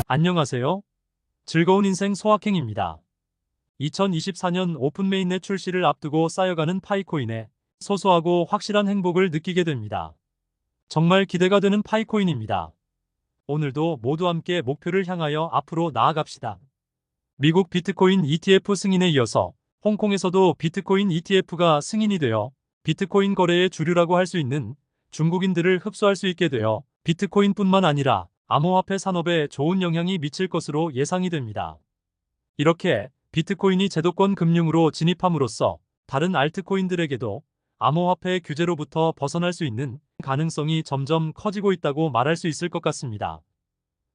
안녕하세요. 즐거운 인생 소확행입니다. 2024년 오픈 메인넷 출시를 앞두고 쌓여가는 파이코인에 소소하고 확실한 행복을 느끼게 됩니다. 정말 기대가 되는 파이코인입니다. 오늘도 모두 함께 목표를 향하여 앞으로 나아갑시다. 미국 비트코인 ETF 승인에 이어서 홍콩에서도 비트코인 ETF가 승인이 되어 비트코인 거래의 주류라고 할 수 있는 중국인들을 흡수할 수 있게 되어 비트코인뿐만 아니라 암호화폐 산업에 좋은 영향이 미칠 것으로 예상이 됩니다. 이렇게 비트코인이 제도권 금융으로 진입함으로써 다른 알트코인들에게도 암호화폐 규제로부터 벗어날 수 있는 가능성이 점점 커지고 있다고 말할 수 있을 것 같습니다.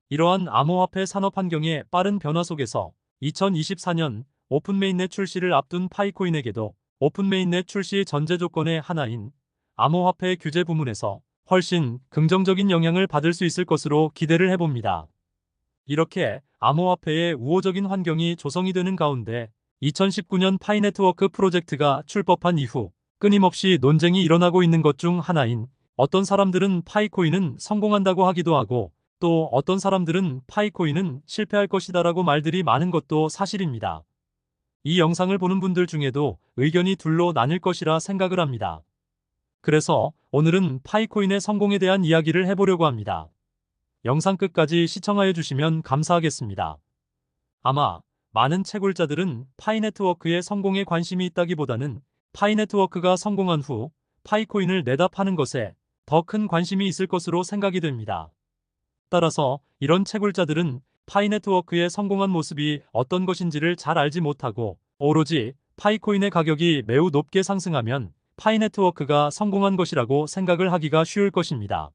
이러한 암호화폐 산업 환경의 빠른 변화 속에서 2024년 오픈 메인넷 출시를 앞둔 파이코인에게도 오픈 메인넷 출시 전제 조건의 하나인 암호화폐 규제 부문에서 훨씬 긍정적인 영향을 받을 수 있을 것으로 기대를 해봅니다. 이렇게 암호화폐의 우호적인 환경이 조성이 되는 가운데 2019년 파이네트워크 프로젝트가 출범한 이후 끊임없이 논쟁이 일어나고 있는 것 중 하나인 어떤 사람들은 파이코인은 성공한다고 하기도 하고 또 어떤 사람들은 파이코인은 실패할 것이다라고 말들이 많은 것도 사실입니다. 이 영상을 보는 분들 중에도 의견이 둘로 나뉠 것이라 생각을 합니다. 그래서 오늘은 파이코인의 성공에 대한 이야기를 해보려고 합니다. 영상 끝까지 시청하여 주시면 감사하겠습니다. 아마 많은 채굴자들은 파이네트워크의 성공에 관심이 있다기보다는 파이네트워크가 성공한 후 파이코인을 내다 파는 것에 더 큰 관심이 있을 것으로 생각이 됩니다. 따라서 이런 채굴자들은 파이네트워크의 성공한 모습이 어떤 것인지를 잘 알지 못하고 오로지 파이코인의 가격이 매우 높게 상승하면 파이네트워크가 성공한 것이라고 생각을 하기가 쉬울 것입니다.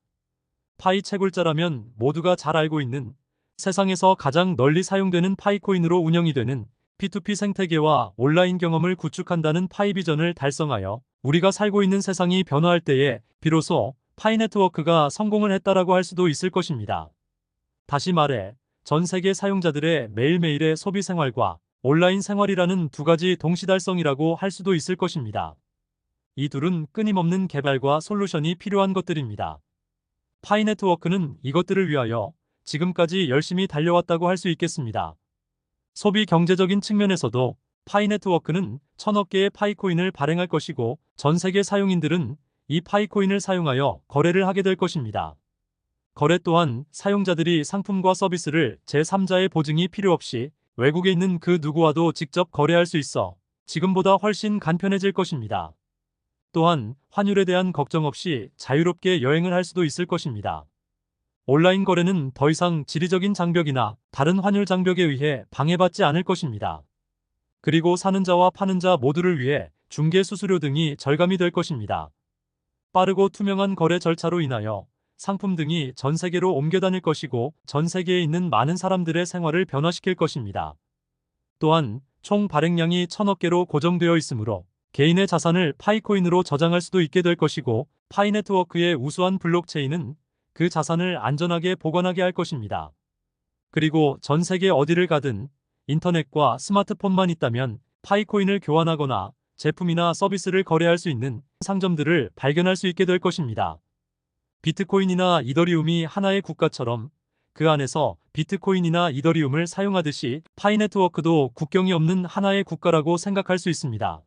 파이 채굴자라면 모두가 잘 알고 있는 세상에서 가장 널리 사용되는 파이코인으로 운영이 되는 P2P 생태계와 온라인 경험을 구축한다는 파이 비전을 달성하여 우리가 살고 있는 세상이 변화할 때에 비로소 파이네트워크가 성공을 했다라고 할 수도 있을 것입니다. 다시 말해 전 세계 사용자들의 매일매일의 소비 생활과 온라인 생활이라는 두 가지 동시달성이라고 할 수도 있을 것입니다. 이 둘은 끊임없는 개발과 솔루션이 필요한 것들입니다. 파이네트워크는 이것들을 위하여 지금까지 열심히 달려왔다고 할 수 있겠습니다. 소비 경제적인 측면에서도 파이네트워크는 1000억 개의 파이코인을 발행할 것이고 전 세계 사용인들은 이 파이코인을 사용하여 거래를 하게 될 것입니다. 거래 또한 사용자들이 상품과 서비스를 제3자의 보증이 필요 없이 외국에 있는 그 누구와도 직접 거래할 수 있어 지금보다 훨씬 간편해질 것입니다. 또한 환율에 대한 걱정 없이 자유롭게 여행을 할 수도 있을 것입니다. 온라인 거래는 더 이상 지리적인 장벽이나 다른 환율 장벽에 의해 방해받지 않을 것입니다. 그리고 사는 자와 파는 자 모두를 위해 중개 수수료 등이 절감이 될 것입니다. 빠르고 투명한 거래 절차로 인하여 상품 등이 전 세계로 옮겨 다닐 것이고 전 세계에 있는 많은 사람들의 생활을 변화시킬 것입니다. 또한 총 발행량이 1000억 개로 고정되어 있으므로 개인의 자산을 파이코인으로 저장할 수도 있게 될 것이고 파이네트워크의 우수한 블록체인은 그 자산을 안전하게 보관하게 할 것입니다. 그리고 전 세계 어디를 가든 인터넷과 스마트폰만 있다면 파이코인을 교환하거나 제품이나 서비스를 거래할 수 있는 상점들을 발견할 수 있게 될 것입니다. 비트코인이나 이더리움이 하나의 국가처럼 그 안에서 비트코인이나 이더리움을 사용하듯이 파이네트워크도 국경이 없는 하나의 국가라고 생각할 수 있습니다.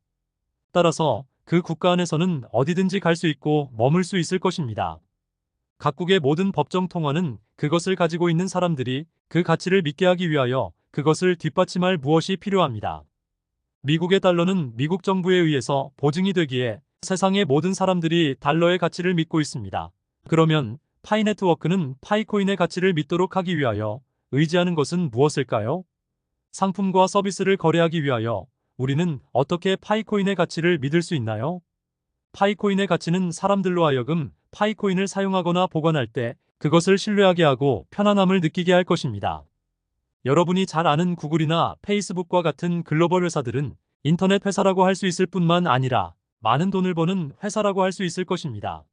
따라서 그 국가 안에서는 어디든지 갈 수 있고 머물 수 있을 것입니다. 각국의 모든 법정 통화는 그것을 가지고 있는 사람들이 그 가치를 믿게 하기 위하여 그것을 뒷받침할 무엇이 필요합니다. 미국의 달러는 미국 정부에 의해서 보증이 되기에 세상의 모든 사람들이 달러의 가치를 믿고 있습니다. 그러면 파이네트워크는 파이코인의 가치를 믿도록 하기 위하여 의지하는 것은 무엇일까요? 상품과 서비스를 거래하기 위하여 우리는 어떻게 파이코인의 가치를 믿을 수 있나요? 파이코인의 가치는 사람들로 하여금 파이코인을 사용하거나 보관할 때 그것을 신뢰하게 하고 편안함을 느끼게 할 것입니다. 여러분이 잘 아는 구글이나 페이스북과 같은 글로벌 회사들은 인터넷 회사라고 할 수 있을 뿐만 아니라 많은 돈을 버는 회사라고 할 수 있을 것입니다.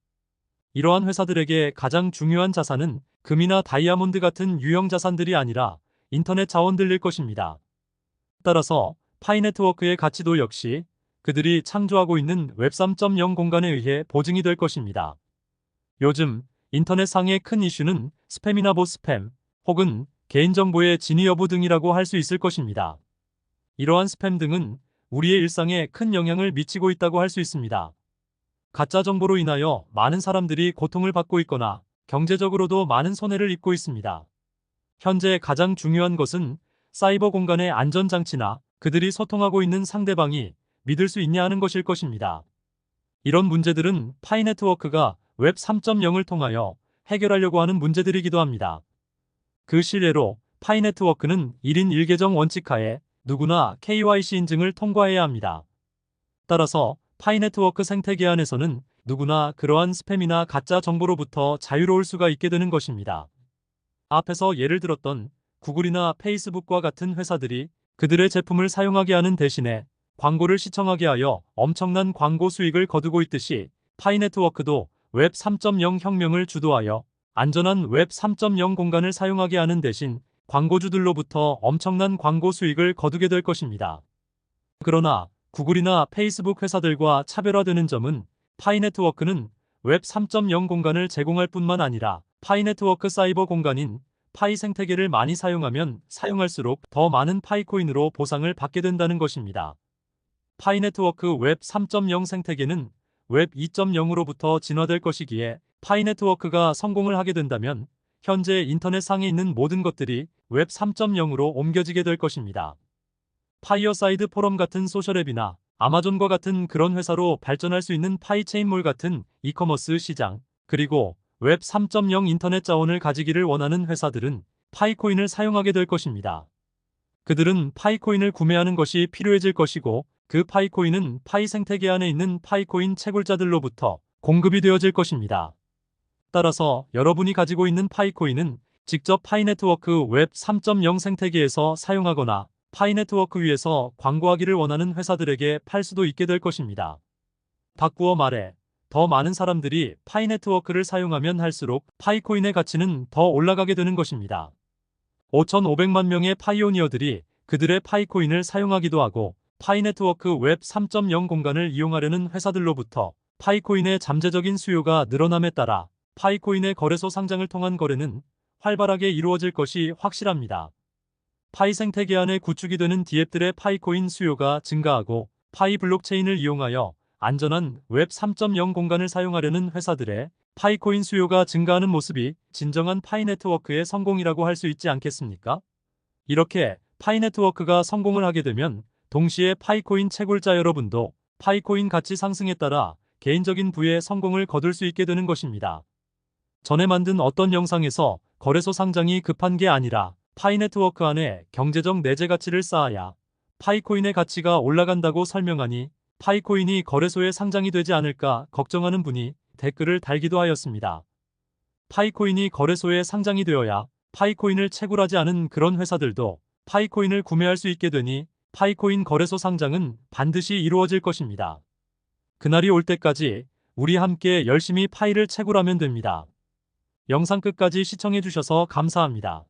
이러한 회사들에게 가장 중요한 자산은 금이나 다이아몬드 같은 유형 자산들이 아니라 인터넷 자원들일 것입니다. 따라서 파이네트워크의 가치도 역시 그들이 창조하고 있는 웹 3.0 공간에 의해 보증이 될 것입니다. 요즘 인터넷상의 큰 이슈는 스팸이나 보스팸 혹은 개인정보의 진위 여부 등이라고 할 수 있을 것입니다. 이러한 스팸 등은 우리의 일상에 큰 영향을 미치고 있다고 할 수 있습니다. 가짜 정보로 인하여 많은 사람들이 고통을 받고 있거나 경제적으로도 많은 손해를 입고 있습니다. 현재 가장 중요한 것은 사이버 공간의 안전장치나 그들이 소통하고 있는 상대방이 믿을 수 있냐 하는 것일 것입니다. 이런 문제들은 파이 네트워크가 웹 3.0을 통하여 해결하려고 하는 문제들이기도 합니다. 그 실례로 파이 네트워크는 1인 1계정 원칙하에 누구나 KYC 인증을 통과해야 합니다. 따라서 파이 네트워크 생태계 안에서는 누구나 그러한 스팸이나 가짜 정보로부터 자유로울 수가 있게 되는 것입니다. 앞에서 예를 들었던 구글이나 페이스북과 같은 회사들이 그들의 제품을 사용하게 하는 대신에 광고를 시청하게 하여 엄청난 광고 수익을 거두고 있듯이 파이 네트워크도 웹 3.0 혁명을 주도하여 안전한 웹 3.0 공간을 사용하게 하는 대신 광고주들로부터 엄청난 광고 수익을 거두게 될 것입니다. 그러나 구글이나 페이스북 회사들과 차별화되는 점은 파이 네트워크는 웹 3.0 공간을 제공할 뿐만 아니라 파이 네트워크 사이버 공간인 파이 생태계를 많이 사용하면 사용할수록 더 많은 파이코인으로 보상을 받게 된다는 것입니다. 파이 네트워크 웹 3.0 생태계는 웹 2.0으로부터 진화될 것이기에 파이 네트워크가 성공을 하게 된다면 현재 인터넷상에 있는 모든 것들이 웹 3.0으로 옮겨지게 될 것입니다. 파이어사이드 포럼 같은 소셜앱이나 아마존과 같은 그런 회사로 발전할 수 있는 파이체인몰 같은 이커머스 시장, 그리고 웹 3.0 인터넷 자원을 가지기를 원하는 회사들은 파이코인을 사용하게 될 것입니다. 그들은 파이코인을 구매하는 것이 필요해질 것이고 그 파이코인은 파이 생태계 안에 있는 파이코인 채굴자들로부터 공급이 되어질 것입니다. 따라서 여러분이 가지고 있는 파이코인은 직접 파이 네트워크 웹 3.0 생태계에서 사용하거나 파이 네트워크 위에서 광고하기를 원하는 회사들에게 팔 수도 있게 될 것입니다. 바꾸어 말해 더 많은 사람들이 파이 네트워크를 사용하면 할수록 파이코인의 가치는 더 올라가게 되는 것입니다. 5,500만 명의 파이오니어들이 그들의 파이코인을 사용하기도 하고 파이 네트워크 웹 3.0 공간을 이용하려는 회사들로부터 파이코인의 잠재적인 수요가 늘어남에 따라 파이코인의 거래소 상장을 통한 거래는 활발하게 이루어질 것이 확실합니다. 파이 생태계 안에 구축이 되는 디앱들의 파이코인 수요가 증가하고 파이 블록체인을 이용하여 안전한 웹 3.0 공간을 사용하려는 회사들의 파이코인 수요가 증가하는 모습이 진정한 파이 네트워크의 성공이라고 할 수 있지 않겠습니까? 이렇게 파이 네트워크가 성공을 하게 되면 동시에 파이코인 채굴자 여러분도 파이코인 가치 상승에 따라 개인적인 부의 성공을 거둘 수 있게 되는 것입니다. 전에 만든 어떤 영상에서 거래소 상장이 급한 게 아니라 파이 네트워크 안에 경제적 내재 가치를 쌓아야 파이코인의 가치가 올라간다고 설명하니 파이코인이 거래소에 상장이 되지 않을까 걱정하는 분이 댓글을 달기도 하였습니다. 파이코인이 거래소에 상장이 되어야 파이코인을 채굴하지 않은 그런 회사들도 파이코인을 구매할 수 있게 되니 파이코인 거래소 상장은 반드시 이루어질 것입니다. 그날이 올 때까지 우리 함께 열심히 파이를 채굴하면 됩니다. 영상 끝까지 시청해주셔서 감사합니다.